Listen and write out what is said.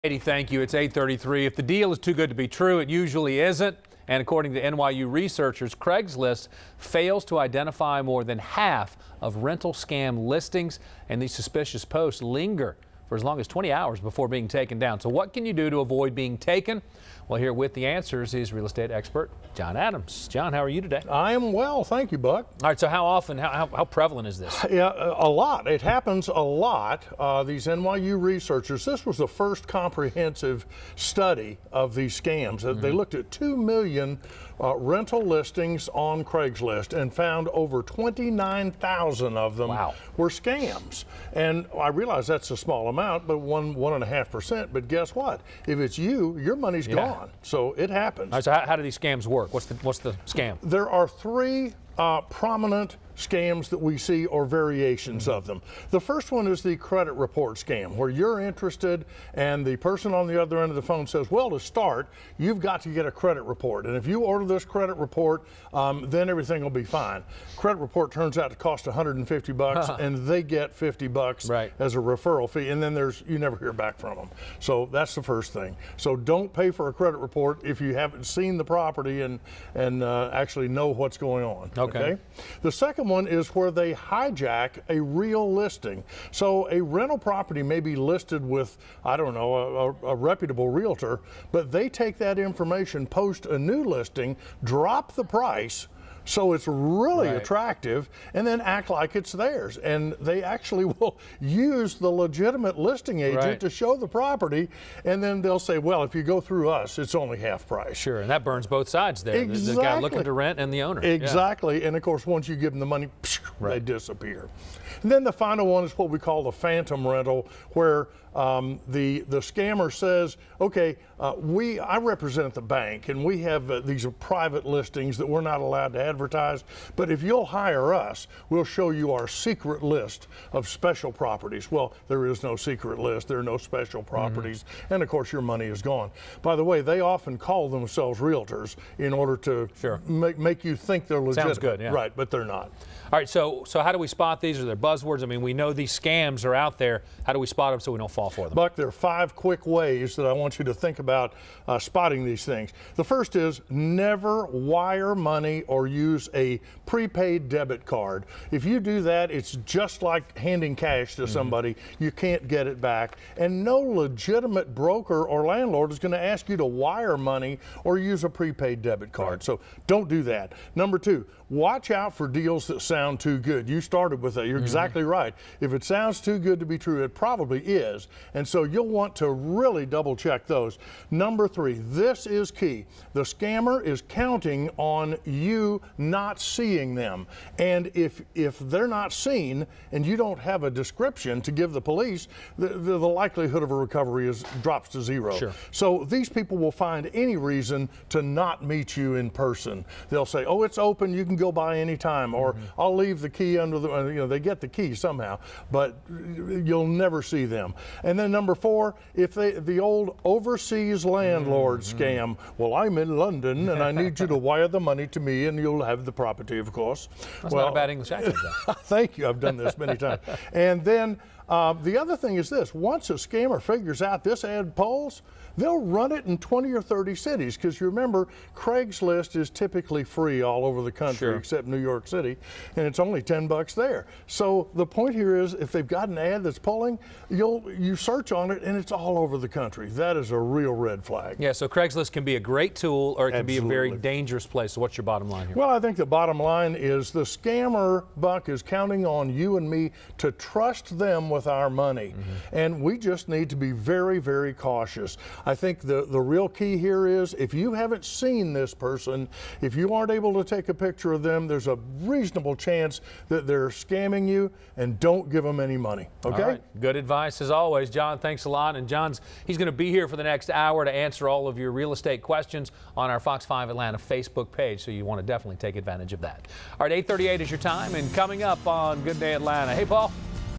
Katie, thank you. It's 8:33. If the deal is too good to be true, it usually isn't. And according to NYU researchers, Craigslist fails to identify more than half of rental scam listings, and these suspicious posts linger for as long as 20 hours before being taken down. So what can you do to avoid being taken? Well, here with the answers is real estate expert John Adams. John, how are you today? I am well, thank you, Buck. All right, so how often, how prevalent is this? Yeah, a lot. It happens a lot. These NYU researchers, this was the first comprehensive study of these scams. They looked at 2 million rental listings on Craigslist and found over 29,000 of them were scams. And I realize that's a small amount, but 1.5%. But guess what? If it's you, your money's gone. So it happens. All right, so how do these scams work? What's the scam? There are three prominent scams that we see, or variations of them. The first one is the credit report scam, where you're interested and the person on the other end of the phone says, well, to start, you've got to get a credit report. And if you order this credit report, then everything will be fine. Credit report turns out to cost 150 bucks and they get 50 bucks as a referral fee. And then you never hear back from them. So that's the first thing. So don't pay for a credit report if you haven't seen the property and actually know what's going on. Okay. The second one is where they hijack a real listing. So a rental property may be listed with, I don't know, a reputable realtor, but they take that information, post a new listing, drop the price so it's really attractive, and then act like it's theirs. And they actually will use the legitimate listing agent to show the property, and then they'll say, well, if you go through us, it's only half price. Sure, and that burns both sides there. Exactly. The guy looking to rent and the owner. Exactly, and of course, once you give them the money, they disappear. And then the final one is what we call the phantom rental, where the scammer says, okay, I represent the bank, and we have these private listings that we're not allowed to advertise, but if you'll hire us, we'll show you our secret list of special properties. Well, there is no secret list, there are no special properties, and of course your money is gone. By the way, they often call themselves realtors in order to make you think they're legitimate. Sounds good, yeah. Right, but they're not. All right, so how do we spot these? Are there buzzwords? I mean, we know these scams are out there. How do we spot them so we don't fall for them? Buck, there are 5 quick ways that I want you to think about spotting these things. The first is never wire money or use a prepaid debit card. If you do that, it's just like handing cash to somebody. You can't get it back. And no legitimate broker or landlord is going to ask you to wire money or use a prepaid debit card. So don't do that. Number 2, watch out for deals that sound too good. You started with that. You're exactly right. If it sounds too good to be true, it probably is. And so you'll want to really double check those. Number 3, this is key. The scammer is counting on you not seeing them. And if they're not seen and you don't have a description to give the police, the likelihood of a recovery drops to 0. Sure. So these people will find any reason to not meet you in person. They'll say, oh, it's open, you can go by anytime, or I'll leave the key under the, they get the key somehow, but you'll never see them. And then number 4, if the old overseas landlord scam, well, I'm in London and I need you to wire the money to me and you'll have the property, of course. That's not a bad English accent, though. Thank you, I've done this many times. And then the other thing is this: once a scammer figures out this ad pulls, they'll run it in 20 or 30 cities, because you remember, Craigslist is typically free all over the country except New York City, and it's only 10 bucks there. So the point here is, if they've got an ad that's pulling, you search on it and it's all over the country. That is a real red flag. Yeah, so Craigslist can be a great tool, or it can be a very dangerous place. So what's your bottom line here? Well, I think the bottom line is the scammer, Buck, is counting on you and me to trust them with our money. And we just need to be very, very cautious. I think the real key here is, if you haven't seen this person, if you aren't able to take a picture of them, there's a reasonable chance that they're scamming you, and don't give them any money. Okay? All right. Good advice as always. John, thanks a lot. And he's going to be here for the next hour to answer all of your real estate questions on our Fox 5 Atlanta Facebook page, so you want to definitely take advantage of that. All right, 8:38 is your time, and coming up on Good Day Atlanta. Hey, Paul.